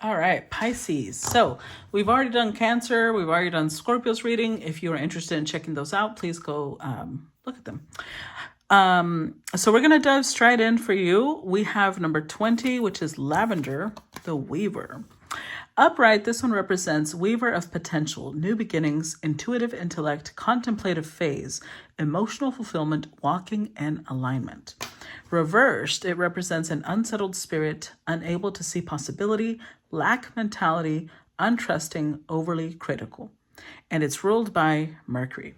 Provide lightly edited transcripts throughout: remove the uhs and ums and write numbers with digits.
All right, Pisces. So we've already done Cancer. We've already done Scorpio's reading. If you are interested in checking those out, please go look at them. So we're going to dive straight in for you. We have number 20, which is Lavender, the Weaver. Upright, this one represents weaver of potential, new beginnings, intuitive intellect, contemplative phase, emotional fulfillment, walking in alignment. Reversed, it represents an unsettled spirit, unable to see possibility, lack mentality, untrusting, overly critical. And it's ruled by Mercury.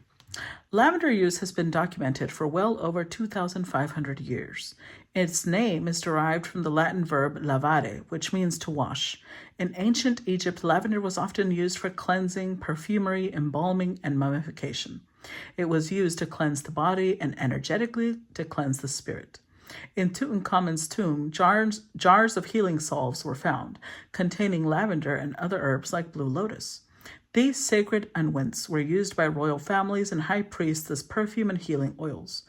Lavender use has been documented for well over 2,500 years. Its name is derived from the Latin verb lavare, which means to wash. In ancient Egypt, lavender was often used for cleansing, perfumery, embalming, and mummification. It was used to cleanse the body and energetically to cleanse the spirit. In Tutankhamun's tomb, jars of healing salves were found, containing lavender and other herbs like blue lotus. These sacred unguents were used by royal families and high priests as perfume and healing oils.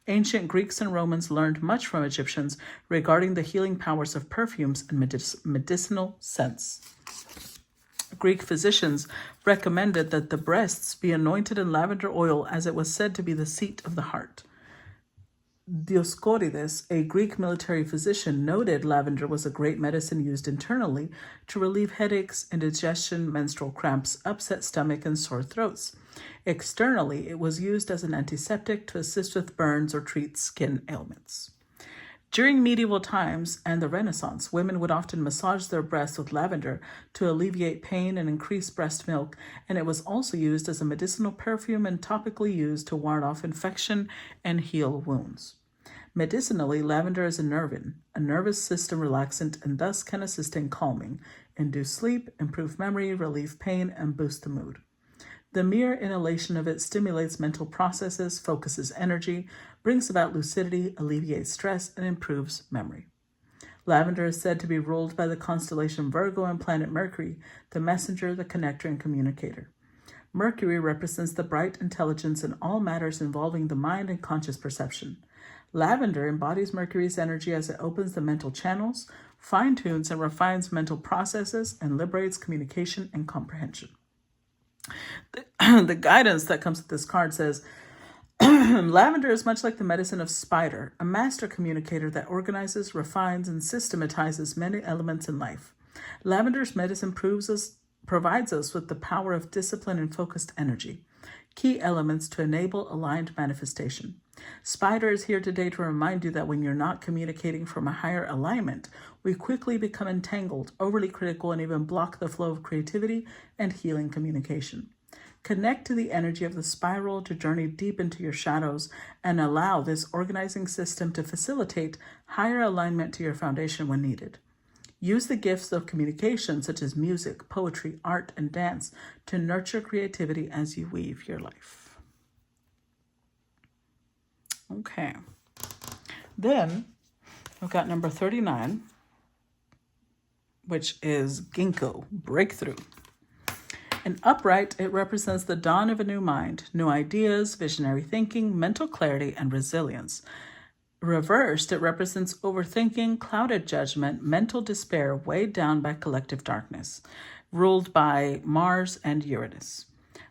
Ancient Greeks and Romans learned much from Egyptians regarding the healing powers of perfumes and medicinal scents. Greek physicians recommended that the breasts be anointed in lavender oil, as it was said to be the seat of the heart. Dioscorides, a Greek military physician, noted lavender was a great medicine used internally to relieve headaches, indigestion, menstrual cramps, upset stomach, and sore throats. Externally, it was used as an antiseptic to assist with burns or treat skin ailments. During medieval times and the Renaissance, women would often massage their breasts with lavender to alleviate pain and increase breast milk, and it was also used as a medicinal perfume and topically used to ward off infection and heal wounds. Medicinally, lavender is a nervous system relaxant, and thus can assist in calming, induce sleep, improve memory, relieve pain, and boost the mood. The mere inhalation of it stimulates mental processes, focuses energy, brings about lucidity, alleviates stress, and improves memory. Lavender is said to be ruled by the constellation Virgo and planet Mercury, the messenger, the connector, and communicator. Mercury represents the bright intelligence in all matters involving the mind and conscious perception. Lavender embodies Mercury's energy as it opens the mental channels, fine-tunes and refines mental processes, and liberates communication and comprehension. The guidance that comes with this card says, lavender is much like the medicine of spider, a master communicator that organizes, refines, and systematizes many elements in life. Lavender's medicine provides us with the power of discipline and focused energy, key elements to enable aligned manifestation. Spider is here today to remind you that when you're not communicating from a higher alignment, we quickly become entangled, overly critical, and even block the flow of creativity and healing communication. Connect to the energy of the spiral to journey deep into your shadows and allow this organizing system to facilitate higher alignment to your foundation when needed. Use the gifts of communication, such as music, poetry, art, and dance, to nurture creativity as you weave your life. Okay. Then we've got number 39, which is Ginkgo, breakthrough. In upright, it represents the dawn of a new mind, new ideas, visionary thinking, mental clarity, and resilience. Reversed, it represents overthinking, clouded judgment, mental despair, weighed down by collective darkness, ruled by Mars and Uranus.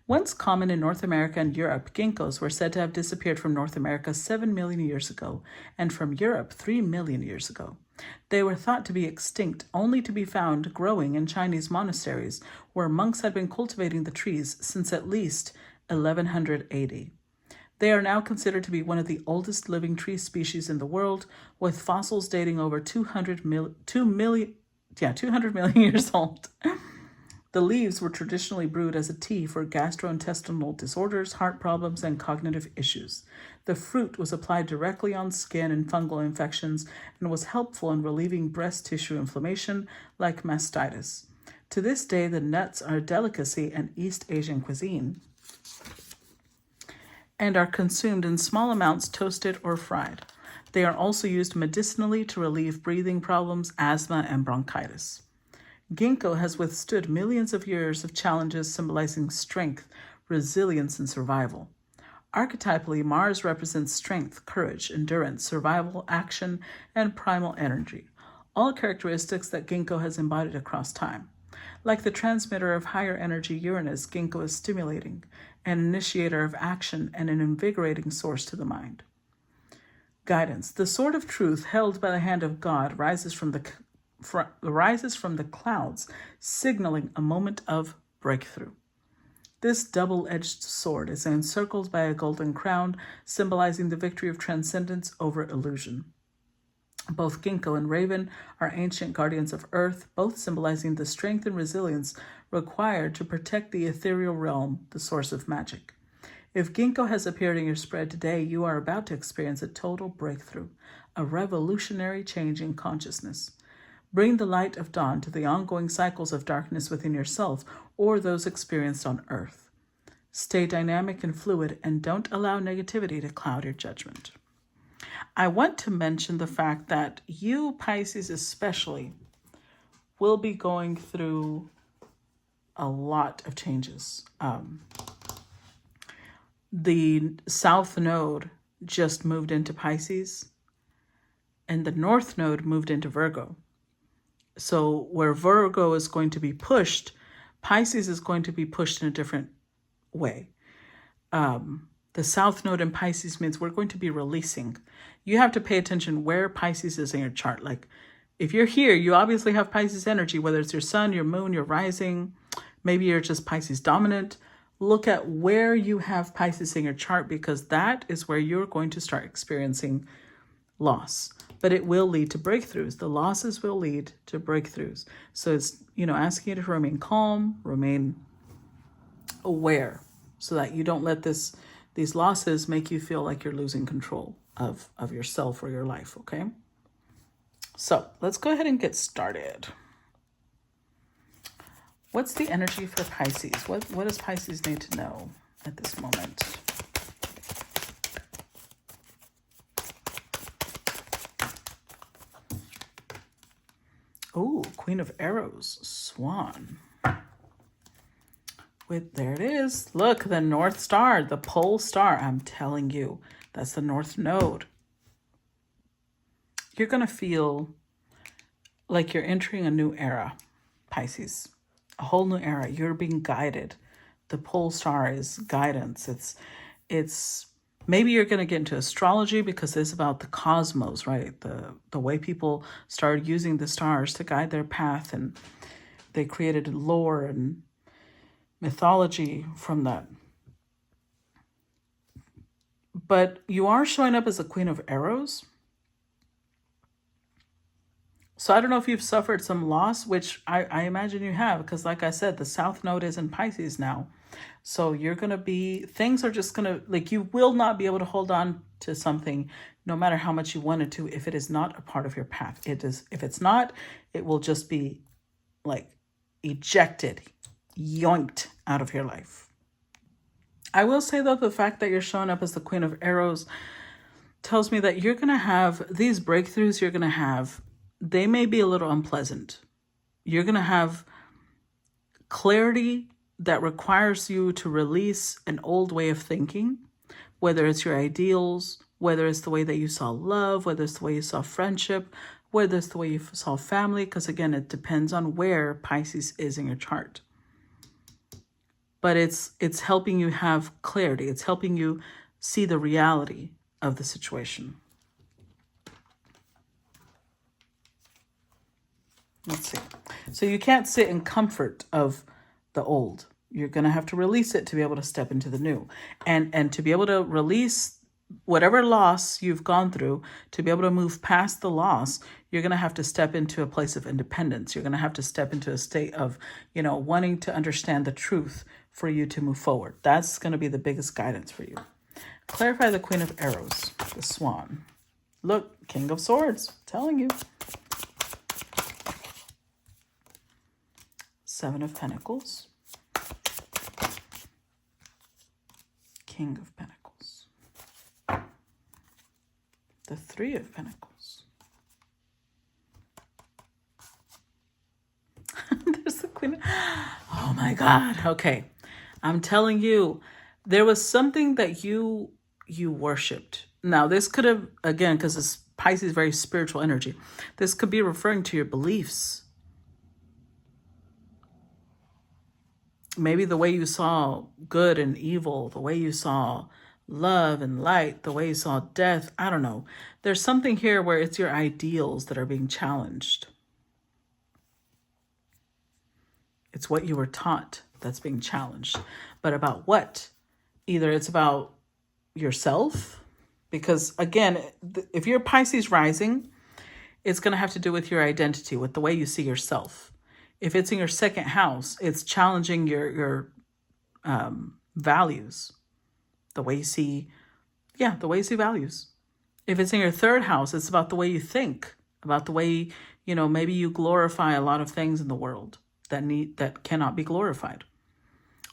Once common in North America and Europe, ginkgos were said to have disappeared from North America 7 million years ago, and from Europe 3 million years ago. They were thought to be extinct, only to be found growing in Chinese monasteries, where monks had been cultivating the trees since at least 1100 AD. They are now considered to be one of the oldest living tree species in the world, with fossils dating over 200 million years old. The leaves were traditionally brewed as a tea for gastrointestinal disorders, heart problems, and cognitive issues. The fruit was applied directly on skin and fungal infections and was helpful in relieving breast tissue inflammation like mastitis. To this day, the nuts are a delicacy in East Asian cuisine and are consumed in small amounts, toasted or fried. They are also used medicinally to relieve breathing problems, asthma, and bronchitis. Ginkgo has withstood millions of years of challenges, symbolizing strength, resilience, and survival. Archetypally, Mars represents strength, courage, endurance, survival, action, and primal energy. all characteristics that ginkgo has embodied across time. Like the transmitter of higher energy Uranus, ginkgo is stimulating, an initiator of action, and an invigorating source to the mind. Guidance. The sword of truth held by the hand of God rises from the clouds, signaling a moment of breakthrough. This double-edged sword is encircled by a golden crown, symbolizing the victory of transcendence over illusion. Both ginkgo and raven are ancient guardians of earth, both symbolizing the strength and resilience required to protect the ethereal realm, the source of magic. If ginkgo has appeared in your spread today, you are about to experience a total breakthrough, a revolutionary change in consciousness. Bring the light of dawn to the ongoing cycles of darkness within yourself or those experienced on earth. Stay dynamic and fluid, and don't allow negativity to cloud your judgment. I want to mention the fact that you, Pisces especially, will be going through a lot of changes. The South Node just moved into Pisces, and the North Node moved into Virgo. So where Virgo is going to be pushed, Pisces is going to be pushed in a different way. The South Node in Pisces means we're going to be releasing. You have to pay attention where Pisces is in your chart. Like, if you're here, you obviously have Pisces energy, whether it's your sun, your moon, your rising, maybe you're just Pisces dominant. Look at where you have Pisces in your chart, because that is where you're going to start experiencing loss. But it will lead to breakthroughs. The losses will lead to breakthroughs. So it's, asking you to remain calm, remain aware, so that you don't let these losses make you feel like you're losing control of yourself or your life, okay? So let's go ahead and get started. What's the energy for Pisces? What does Pisces need to know at this moment? Oh, Queen of Arrows, Swan. There it is. Look, the North Star, the pole star. I'm telling you, that's the North Node. You're going to feel like you're entering a new era, Pisces. A whole new era. You're being guided. The pole star is guidance. It's maybe you're going to get into astrology, because it's about the cosmos, right? The way people started using the stars to guide their path, and they created lore and mythology from that. But you are showing up as a Queen of Arrows. So I don't know if you've suffered some loss, which I imagine you have, because like I said, the South Node is in Pisces now. So you're going to things are just going to, you will not be able to hold on to something no matter how much you wanted to, if it is not a part of your path. If it's not, it will just be ejected, yoinked out of your life. I will say, though, the fact that you're showing up as the Queen of Arrows tells me that you're going to have these breakthroughs you're going to have. They may be a little unpleasant. You're going to have clarity that requires you to release an old way of thinking, whether it's your ideals, whether it's the way that you saw love, whether it's the way you saw friendship, whether it's the way you saw family, because again, it depends on where Pisces is in your chart. But it's helping you have clarity. It's helping you see the reality of the situation. Let's see. So you can't sit in comfort of the old. You're going to have to release it to be able to step into the new. And to be able to release whatever loss you've gone through, to be able to move past the loss, you're going to have to step into a place of independence. You're going to have to step into a state of, wanting to understand the truth for you to move forward. That's going to be the biggest guidance for you. Clarify the Queen of Arrows, the Swan. Look, King of Swords, telling you. Seven of Pentacles. King of Pentacles. The Three of Pentacles. There's the Queen. Oh my God. Okay. I'm telling you, there was something that you worshipped. Now, this could have, again, because it's Pisces, very spiritual energy. This could be referring to your beliefs. Maybe the way you saw good and evil, the way you saw love and light, the way you saw death. I don't know. There's something here where it's your ideals that are being challenged. It's what you were taught that's being challenged. But about what? Either it's about yourself, because again, if you're Pisces rising, it's going to have to do with your identity, with the way you see yourself. If it's in your second house, it's challenging your values, the way you see, the way you see values. If it's in your third house, it's about the way you think, about the way, maybe you glorify a lot of things in the world that cannot be glorified.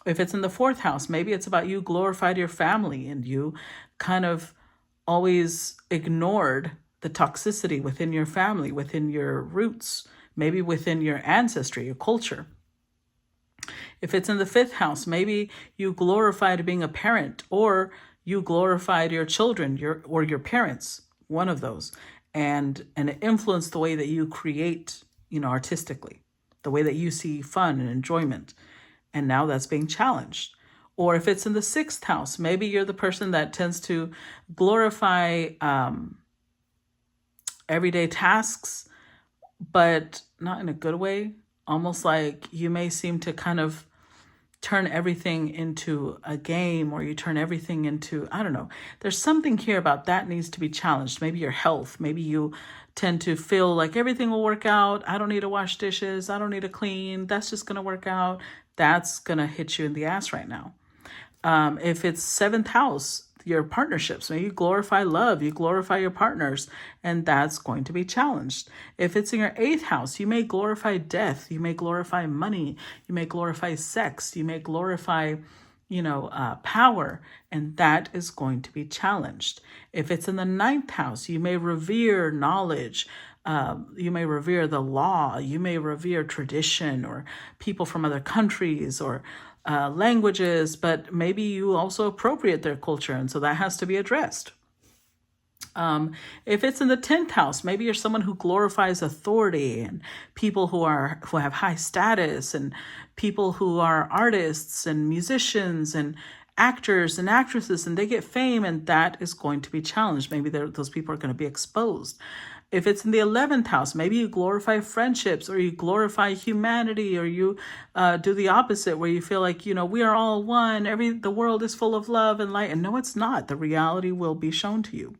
If it's in the fourth house, maybe it's about you glorified your family and you kind of always ignored the toxicity within your family, within your roots, maybe within your ancestry, your culture. If it's in the fifth house, maybe you glorified being a parent, or you glorified your children, your parents, one of those, and it influenced the way that you create, artistically, the way that you see fun and enjoyment. And now that's being challenged. Or if it's in the sixth house, maybe you're the person that tends to glorify everyday tasks, but not in a good way. Almost like you may seem to kind of turn everything into a game, or you turn everything into, I don't know. There's something here about that needs to be challenged. Maybe your health. Maybe you tend to feel like everything will work out. I don't need to wash dishes. I don't need to clean. That's just going to work out. That's going to hit you in the ass right now. If it's seventh house, your partnerships, maybe you glorify love, you glorify your partners, and that's going to be challenged. If it's in your eighth house, you may glorify death, you may glorify money, you may glorify sex, you may glorify, power, and that is going to be challenged. If it's in the ninth house, you may revere knowledge, you may revere the law, you may revere tradition or people from other countries or languages, but maybe you also appropriate their culture, and so that has to be addressed. If it's in the 10th house, maybe you're someone who glorifies authority and people who have high status, and people who are artists and musicians and actors and actresses, and they get fame, and that is going to be challenged. Maybe those people are going to be exposed. If it's in the 11th house, maybe you glorify friendships, or you glorify humanity, or you do the opposite, where you feel like, we are all one. The world is full of love and light. And no, it's not. The reality will be shown to you.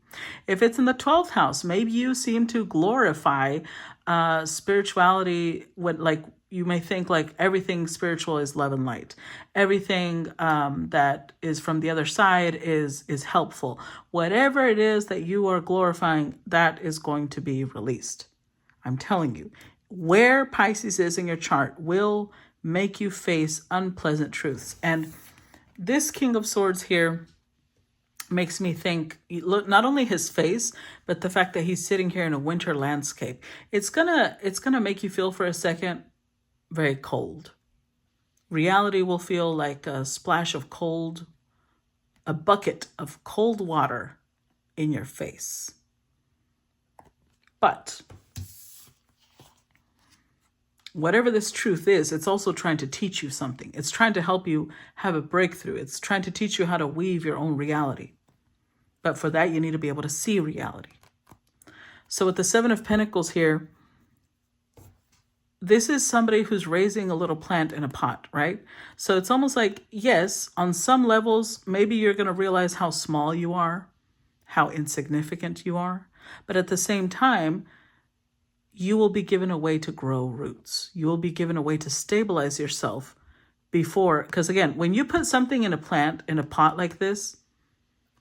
If it's in the 12th house, maybe you seem to glorify spirituality, you may think like everything spiritual is love and light. Everything that is from the other side is helpful. Whatever it is that you are glorifying, that is going to be released. I'm telling you, where Pisces is in your chart will make you face unpleasant truths. And this King of Swords here makes me think, look, not only his face, but the fact that he's sitting here in a winter landscape. It's gonna make you feel for a second very cold. Reality will feel like a splash of cold, a bucket of cold water in your face. But whatever this truth is, it's also trying to teach you something. It's trying to help you have a breakthrough. It's trying to teach you how to weave your own reality. But for that, you need to be able to see reality. So with the Seven of Pentacles here, this is somebody who's raising a little plant in a pot, right? So it's almost like, yes, on some levels, maybe you're going to realize how small you are, how insignificant you are. But at the same time, you will be given a way to grow roots. You will be given a way to stabilize yourself because again, when you put something in a plant, in a pot like this,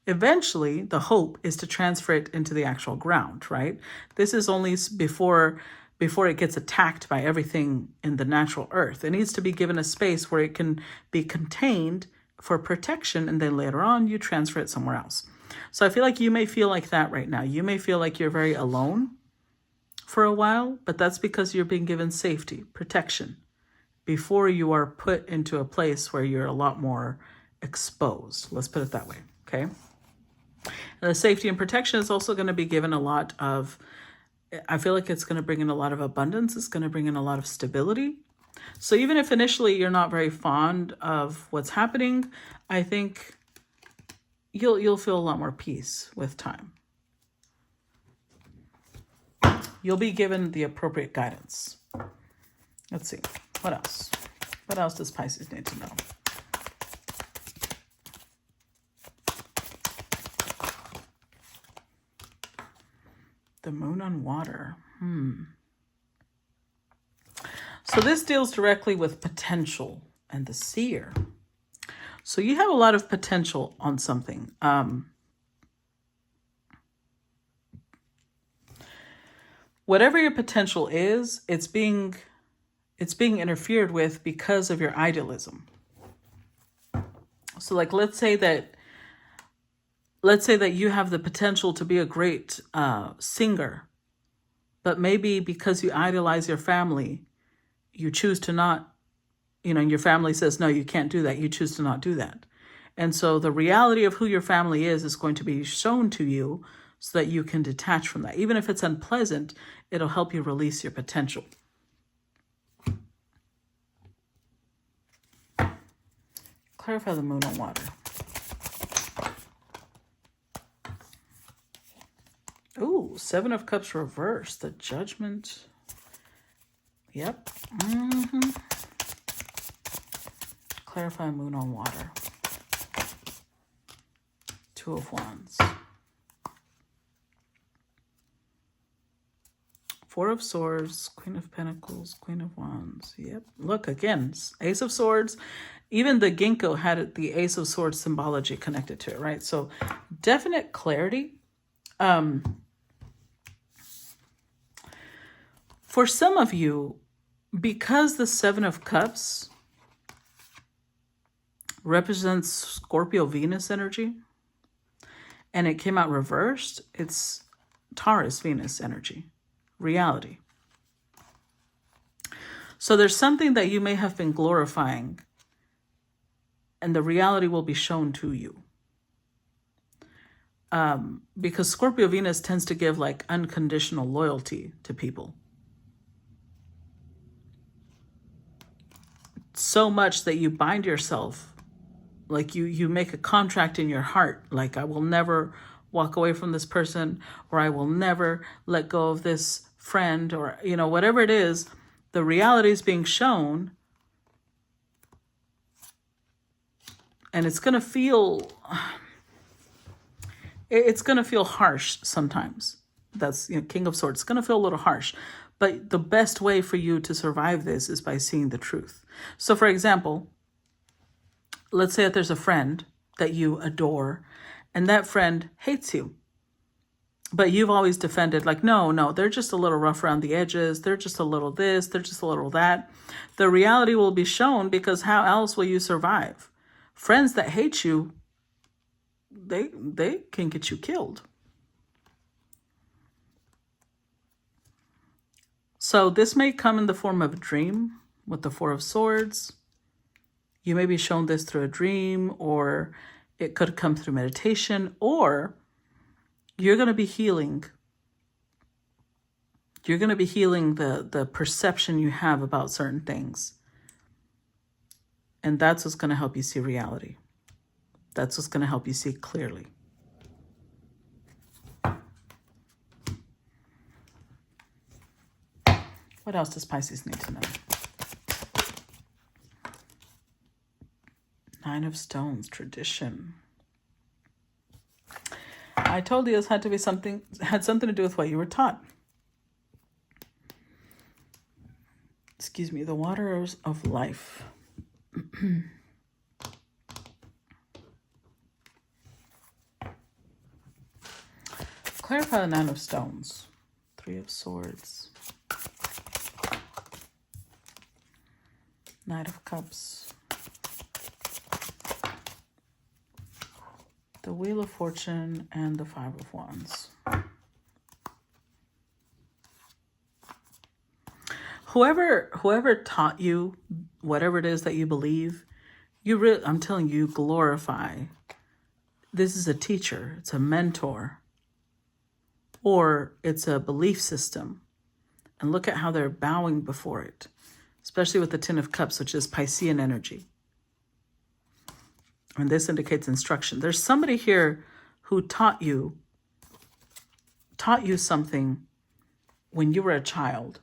eventually the hope is to transfer it into the actual ground, right? This is only before it gets attacked by everything in the natural earth. It needs to be given a space where it can be contained for protection, and then later on you transfer it somewhere else. So I feel like you may feel like that right now. You may feel like you're very alone for a while, but that's because you're being given safety, protection, before you are put into a place where you're a lot more exposed. Let's put it that way, okay? And the safety and protection is also going to be given a lot of, I feel like it's going to bring in a lot of abundance. It's going to bring in a lot of stability. So even if initially you're not very fond of what's happening, I think you'll feel a lot more peace with time. You'll be given the appropriate guidance. Let's see. What else? What else does Pisces need to know? The moon on water. So this deals directly with potential and the seer. So you have a lot of potential on something. Whatever your potential is, it's being interfered with because of your idealism. So like, let's say that you have the potential to be a great singer, but maybe because you idolize your family, you choose to not, and your family says, no, you can't do that. You choose to not do that. And so the reality of who your family is going to be shown to you so that you can detach from that. Even if it's unpleasant, it'll help you release your potential. Clarify the moon on water. Ooh, 7 of Cups reversed. The Judgment. Yep. Clarify moon on water. 2 of Wands. 4 of Swords, Queen of Pentacles, Queen of Wands. Yep. Look, again, Ace of Swords. Even the ginkgo had the Ace of Swords symbology connected to it, right? So definite clarity. For some of you, because the 7 of Cups represents Scorpio Venus energy, and it came out reversed, it's Taurus Venus energy. Reality. So there's something that you may have been glorifying, and the reality will be shown to you. Because Scorpio Venus tends to give like unconditional loyalty to people. So much that you bind yourself, like you make a contract in your heart, like I will never walk away from this person, or I will never let go of this friend, or whatever it is. The reality is being shown, and it's going to feel harsh sometimes. That's King of Swords. It's going to feel a little harsh, but the best way for you to survive this is by seeing the truth. So for example, let's say that there's a friend that you adore, and that friend hates you. But you've always defended, like, no, they're just a little rough around the edges. They're just a little this, they're just a little that. The reality will be shown, because how else will you survive? Friends that hate you, they can get you killed. So this may come in the form of a dream with the 4 of Swords. You may be shown this through a dream, or it could come through meditation, or you're going to be healing. You're going to be healing the perception you have about certain things. And that's what's going to help you see reality. That's what's going to help you see clearly. What else does Pisces need to know? 9 of Stones, tradition. I told you this had something to do with what you were taught. Excuse me, the waters of life. Clarify the 9 of Stones. 3 of Swords. Knight of Cups. The Wheel of Fortune and the 5 of Wands. Whoever taught you whatever it is that you believe, I'm telling you, glorify This is a teacher, it's a mentor, or it's a belief system. And look at how they're bowing before it, especially with the Ten of Cups, which is Piscean energy. And this indicates instruction. There's somebody here who taught you something when you were a child.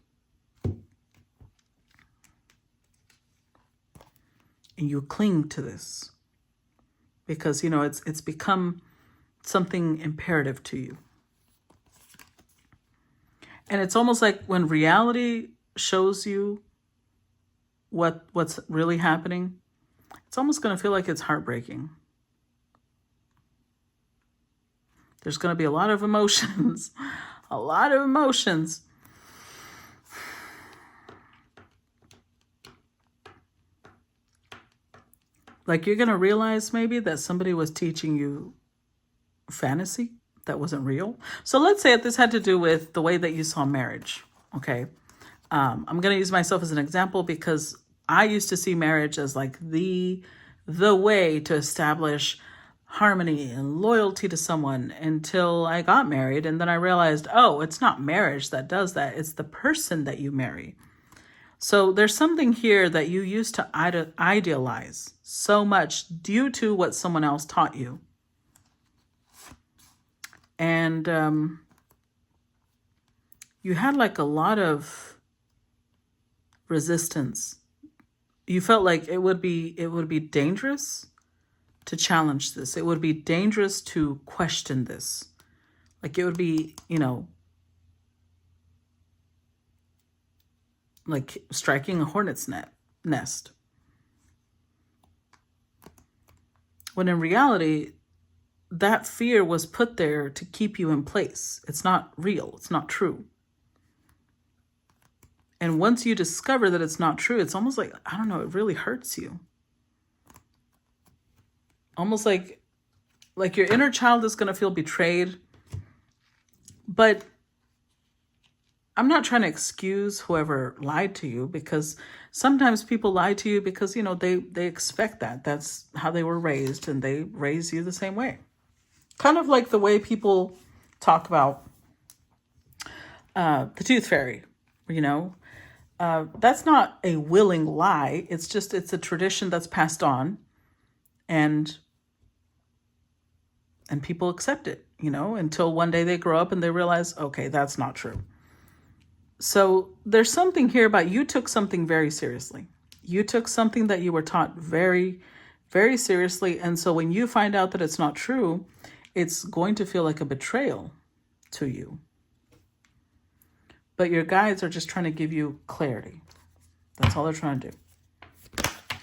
And you cling to this because, you know, it's become something imperative to you. And it's almost like when reality shows you what's really happening, it's almost going to feel like it's heartbreaking. There's going to be a lot of emotions, a lot of emotions. Like you're going to realize maybe that somebody was teaching you fantasy that wasn't real. So let's say if this had to do with the way that you saw marriage, okay? I'm going to use myself as an example because I used to see marriage as like the way to establish harmony and loyalty to someone until I got married. And then I realized, oh, it's not marriage that does that. It's the person that you marry. So there's something here that you used to idealize so much due to what someone else taught you. And you had like a lot of resistance. You felt like it would be dangerous to challenge this. It would be dangerous to question this. Like it would be, you know, like striking a hornet's nest. When in reality, that fear was put there to keep you in place. It's not real. It's not true. And once you discover that it's not true, it's almost like, I don't know, it really hurts you. Almost like your inner child is going to feel betrayed. But I'm not trying to excuse whoever lied to you, because sometimes people lie to you because, you know, they expect that. That's how they were raised, and they raise you the same way. Kind of like the way people talk about the tooth fairy, you know. That's not a willing lie. It's a tradition that's passed on, and people accept it, you know, until one day they grow up and they realize, okay, that's not true. So there's something here about you took something very seriously. You took something that you were taught very, very seriously. And so when you find out that it's not true, it's going to feel like a betrayal to you. But your guides are just trying to give you clarity. That's all they're trying to do.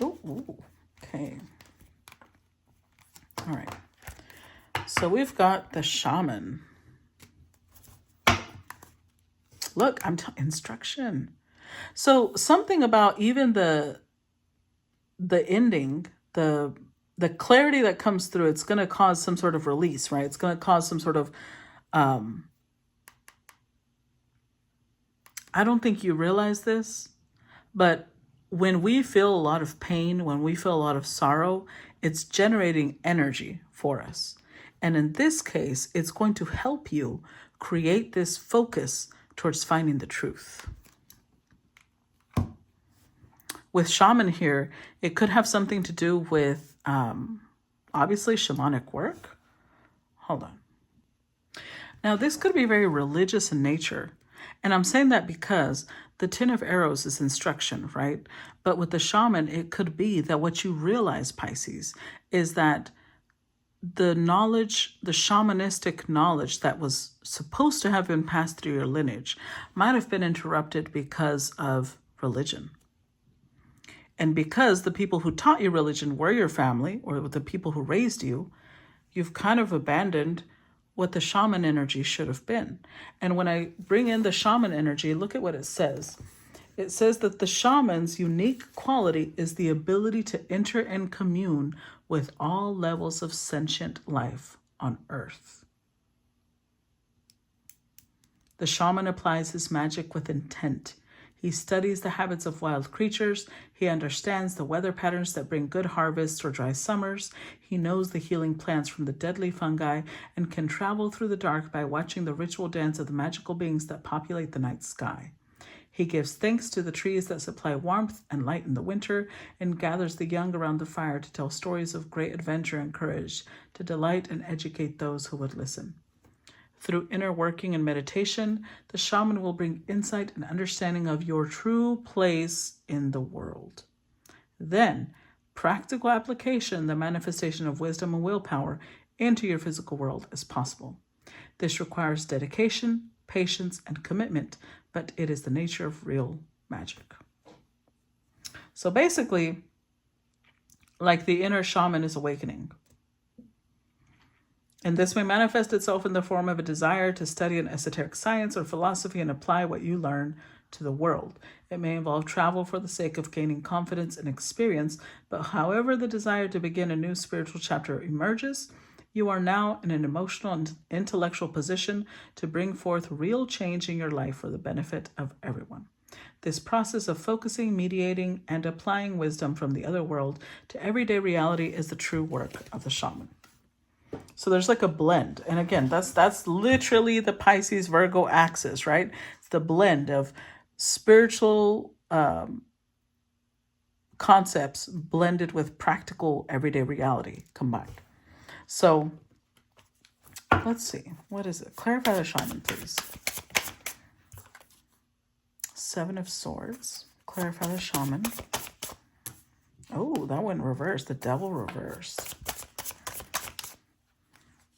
Ooh, okay. All right. So we've got the shaman. Look, instruction. So something about even the ending, the clarity that comes through, it's going to cause some sort of release, right? It's going to cause some sort of, I don't think you realize this, but when we feel a lot of pain, when we feel a lot of sorrow, it's generating energy for us. And in this case, it's going to help you create this focus towards finding the truth. With shaman here, it could have something to do with, obviously, shamanic work. Hold on. Now, this could be very religious in nature. And I'm saying that because the Ten of Arrows is instruction, right? But with the shaman, it could be that what you realize, Pisces, is that the knowledge, the shamanistic knowledge that was supposed to have been passed through your lineage might have been interrupted because of religion. And because the people who taught you religion were your family, or the people who raised you, you've kind of abandoned what the shaman energy should have been. And when I bring in the shaman energy, look at what it says. It says that the shaman's unique quality is the ability to enter and commune with all levels of sentient life on Earth. The shaman applies his magic with intent. He studies the habits of wild creatures. He understands the weather patterns that bring good harvests or dry summers. He knows the healing plants from the deadly fungi and can travel through the dark by watching the ritual dance of the magical beings that populate the night sky. He gives thanks to the trees that supply warmth and light in the winter, and gathers the young around the fire to tell stories of great adventure and courage, to delight and educate those who would listen. Through inner working and meditation, the shaman will bring insight and understanding of your true place in the world. Then, practical application, the manifestation of wisdom and willpower into your physical world is possible. This requires dedication, patience, and commitment, but it is the nature of real magic. So basically, like the inner shaman is awakening. And this may manifest itself in the form of a desire to study an esoteric science or philosophy and apply what you learn to the world. It may involve travel for the sake of gaining confidence and experience, but however the desire to begin a new spiritual chapter emerges, you are now in an emotional and intellectual position to bring forth real change in your life for the benefit of everyone. This process of focusing, mediating, and applying wisdom from the other world to everyday reality is the true work of the shaman. So there's like a blend. And again, that's literally the Pisces Virgo axis, right? It's the blend of spiritual concepts blended with practical everyday reality combined. So let's see. What is it? Clarify the shaman, please. 7 of Swords. Clarify the shaman. Oh, that went reversed. The Devil reversed.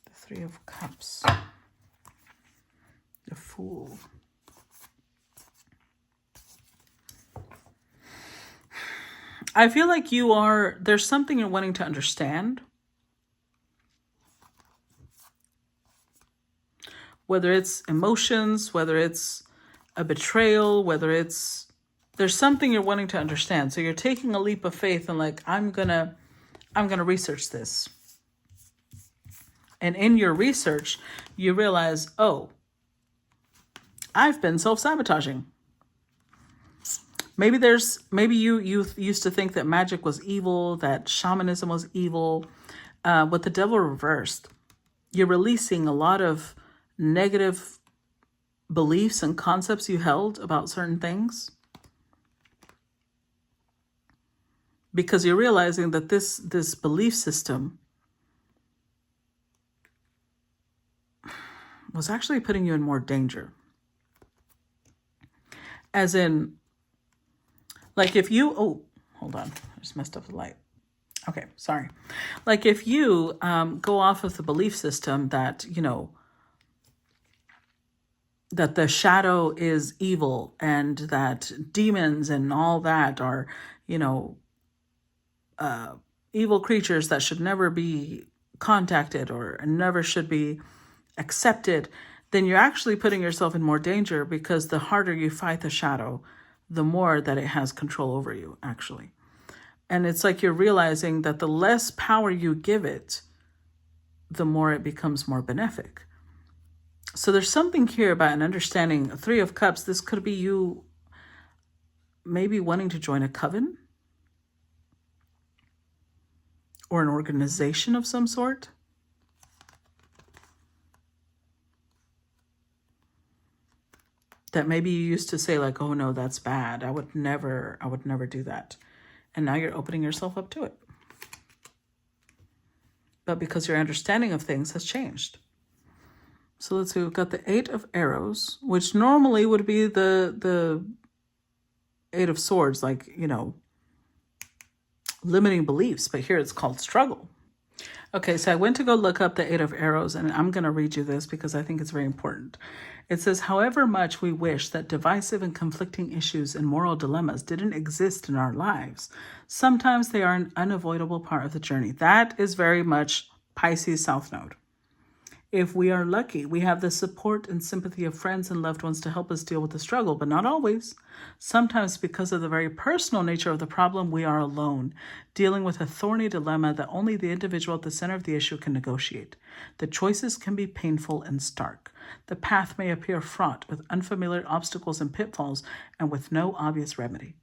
The 3 of Cups. The Fool. I feel like there's something you're wanting to understand. Whether it's emotions, whether it's a betrayal, there's something you're wanting to understand. So you're taking a leap of faith and like, I'm gonna research this. And in your research, you realize, oh, I've been self-sabotaging. Maybe you used to think that magic was evil, that shamanism was evil. With the Devil reversed, you're releasing a lot of negative beliefs and concepts you held about certain things, because you're realizing that this belief system was actually putting you in more danger. As in, like if you, oh, hold on, I just messed up the light. Okay, sorry. Like if you go off of the belief system that, that the shadow is evil and that demons and all that are, evil creatures that should never be contacted or never should be accepted, then you're actually putting yourself in more danger, because the harder you fight the shadow, the more that it has control over you, actually. And it's like you're realizing that the less power you give it, the more it becomes more benefic. So there's something here about an understanding. 3 of Cups, this could be you maybe wanting to join a coven or an organization of some sort. That maybe you used to say like, oh no, that's bad. I would never do that. And now you're opening yourself up to it. But because your understanding of things has changed. So let's see, we've got the 8 of Arrows, which normally would be the 8 of Swords, like, limiting beliefs, but here it's called struggle. Okay, so I went to go look up the 8 of Arrows, and I'm going to read you this because I think it's very important. It says, however much we wish that divisive and conflicting issues and moral dilemmas didn't exist in our lives, sometimes they are an unavoidable part of the journey. That is very much Pisces South Node. If we are lucky, we have the support and sympathy of friends and loved ones to help us deal with the struggle, but not always. Sometimes, because of the very personal nature of the problem, we are alone, dealing with a thorny dilemma that only the individual at the center of the issue can negotiate. The choices can be painful and stark. The path may appear fraught with unfamiliar obstacles and pitfalls, and with no obvious remedy.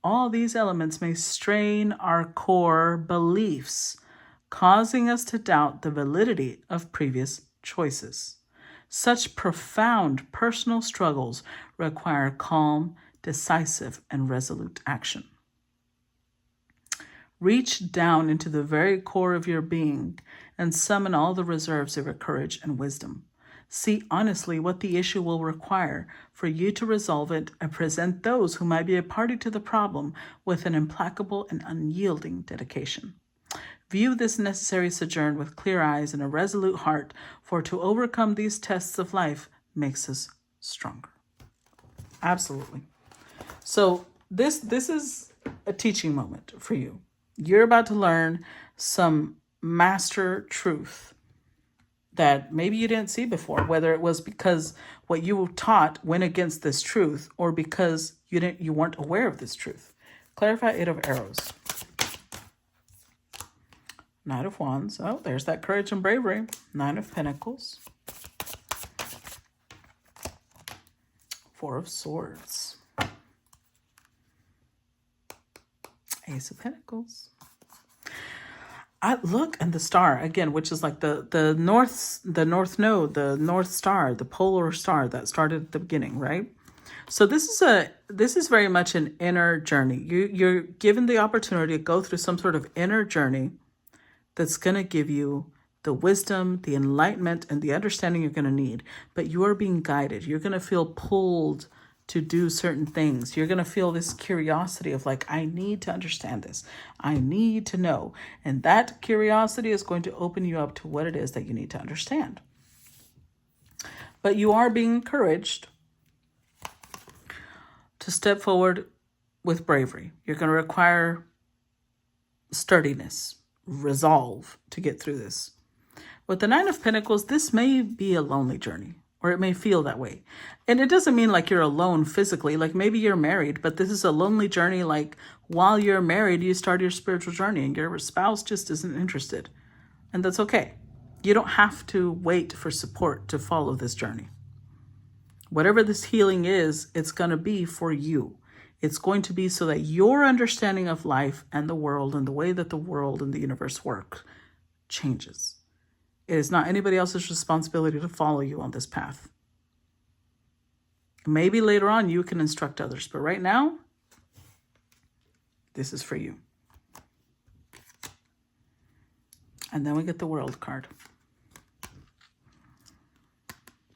All these elements may strain our core beliefs, causing us to doubt the validity of previous choices. Such profound personal struggles require calm, decisive, and resolute action. Reach down into the very core of your being and summon all the reserves of your courage and wisdom. See honestly what the issue will require for you to resolve it, and present those who might be a party to the problem with an implacable and unyielding dedication. View this necessary sojourn with clear eyes and a resolute heart, for to overcome these tests of life makes us stronger. Absolutely. So this is a teaching moment for you. You're about to learn some master truth that maybe you didn't see before, whether it was because what you were taught went against this truth, or because you weren't aware of this truth. Clarify 8 of Arrows. Knight of Wands. Oh, there's that courage and bravery. 9 of Pentacles. 4 of Swords. Ace of Pentacles. Look, and the star again, which is like the north node, the north star, the polar star that started at the beginning, right? So this is very much an inner journey. You're given the opportunity to go through some sort of inner journey that's going to give you the wisdom, the enlightenment, and the understanding you're going to need. But you are being guided. You're going to feel pulled to do certain things. You're going to feel this curiosity of like, I need to understand this. I need to know. And that curiosity is going to open you up to what it is that you need to understand. But you are being encouraged to step forward with bravery. You're going to require sturdiness, resolve to get through this. With the 9 of Pentacles, this may be a lonely journey, or it may feel that way. And it doesn't mean like you're alone physically, like maybe you're married, but this is a lonely journey. Like while you're married, you start your spiritual journey and your spouse just isn't interested. And that's okay. You don't have to wait for support to follow this journey. Whatever this healing is, it's going to be for you. It's going to be so that your understanding of life and the world and the way that the world and the universe work changes. It is not anybody else's responsibility to follow you on this path. Maybe later on you can instruct others, but right now, this is for you. And then we get the World card.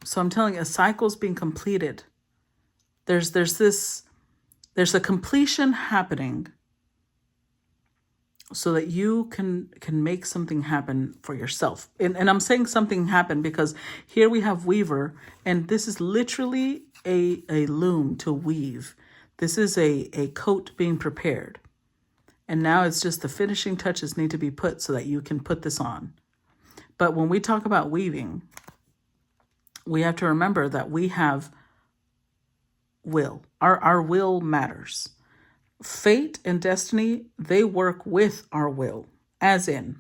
So I'm telling you, a cycle's being completed. There's a completion happening so that you can make something happen for yourself. And I'm saying something happen because here we have Weaver, and this is literally a loom to weave. This is a coat being prepared. And now it's just the finishing touches need to be put so that you can put this on. But when we talk about weaving, we have to remember that we have will. Our will matters. Fate and destiny, they work with our will. As in,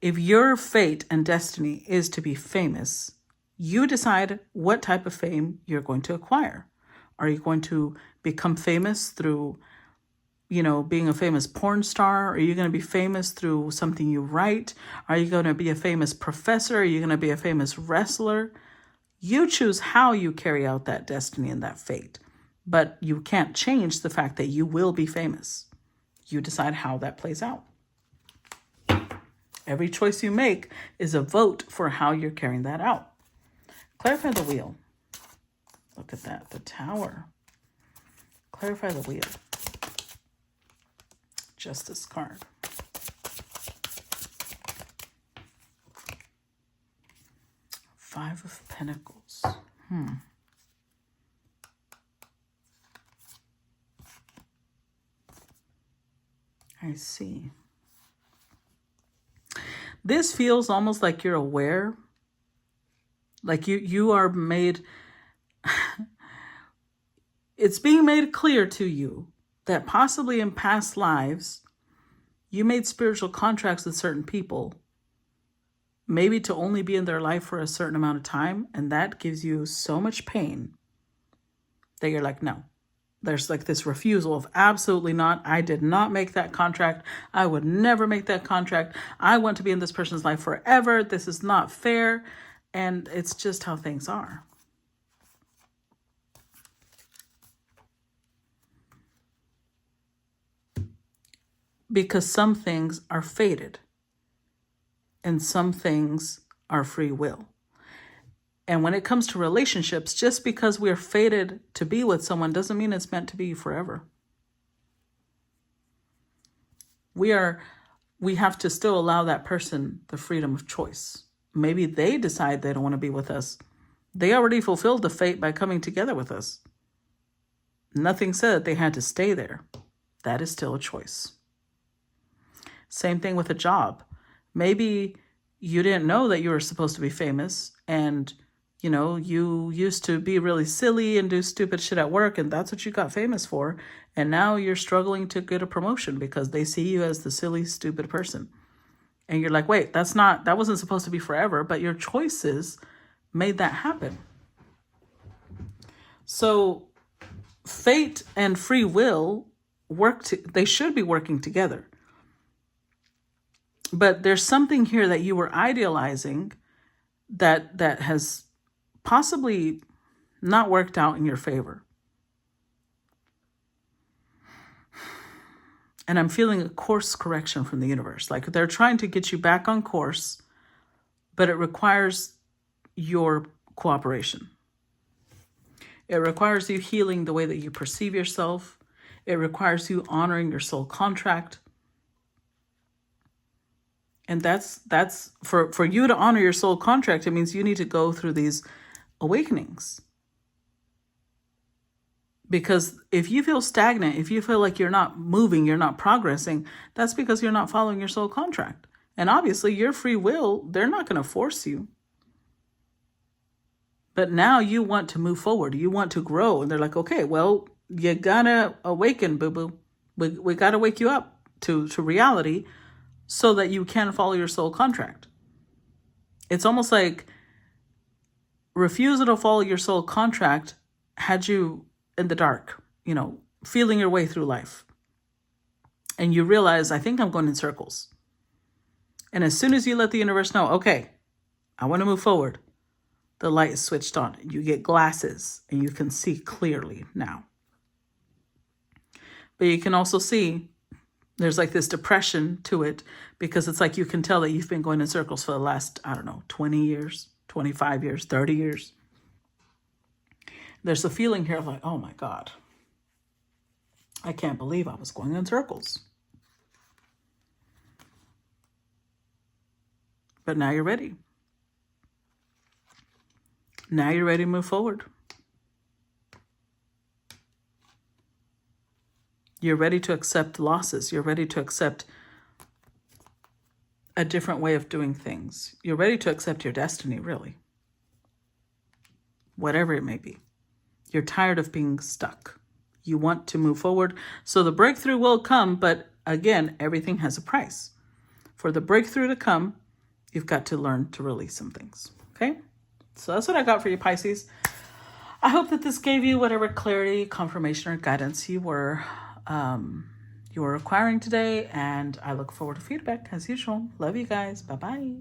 if your fate and destiny is to be famous, you decide what type of fame you're going to acquire. Are you going to become famous through, being a famous porn star? Are you going to be famous through something you write? Are you going to be a famous professor? Are you going to be a famous wrestler? You choose how you carry out that destiny and that fate. But you can't change the fact that you will be famous. You decide how that plays out. Every choice you make is a vote for how you're carrying that out. Clarify the wheel. Look at that, the Tower. Clarify the wheel. Justice card. Five of Pentacles. I see. This feels almost like you're aware, like you are made, it's being made clear to you that possibly in past lives, you made spiritual contracts with certain people, maybe to only be in their life for a certain amount of time. And that gives you so much pain that you're like, no. There's like this refusal of absolutely not. I did not make that contract. I would never make that contract. I want to be in this person's life forever. This is not fair. And it's just how things are. Because some things are fated and some things are free will. And when it comes to relationships, just because we're fated to be with someone doesn't mean it's meant to be forever. We have to still allow that person the freedom of choice. Maybe they decide they don't want to be with us. They already fulfilled the fate by coming together with us. Nothing said that they had to stay there. That is still a choice. Same thing with a job. Maybe you didn't know that you were supposed to be famous, and you used to be really silly and do stupid shit at work, and that's what you got famous for. And now you're struggling to get a promotion because they see you as the silly, stupid person. And you're like, wait, that wasn't supposed to be forever, but your choices made that happen. So fate and free will they should be working together. But there's something here that you were idealizing that has possibly not worked out in your favor. And I'm feeling a course correction from the universe. Like they're trying to get you back on course, but it requires your cooperation. It requires you healing the way that you perceive yourself. It requires you honoring your soul contract. And that's for you to honor your soul contract. It means you need to go through these awakenings. Because if you feel stagnant, if you feel like you're not moving, you're not progressing, that's because you're not following your soul contract. And obviously your free will, they're not going to force you. But now you want to move forward. You want to grow. And they're like, okay, well, you gotta awaken, boo-boo. We gotta wake you up to reality so that you can follow your soul contract. It's almost like refusal to follow your soul contract had you in the dark, feeling your way through life. And you realize, I think I'm going in circles. And as soon as you let the universe know, okay, I want to move forward, the light is switched on. You get glasses and you can see clearly now. But you can also see there's like this depression to it, because it's like you can tell that you've been going in circles for the last, 20 years, 25 years, 30 years. There's a feeling here of like, oh my God, I can't believe I was going in circles. But now you're ready. Now you're ready to move forward. You're ready to accept losses. You're ready to accept a different way of doing things. You're ready to accept your destiny, really. Whatever it may be. You're tired of being stuck. You want to move forward. So the breakthrough will come, but again, everything has a price. For the breakthrough to come, you've got to learn to release some things. Okay? So that's what I got for you, Pisces. I hope that this gave you whatever clarity, confirmation, or guidance you were acquiring today. And I look forward to feedback as usual. Love you guys. Bye-bye.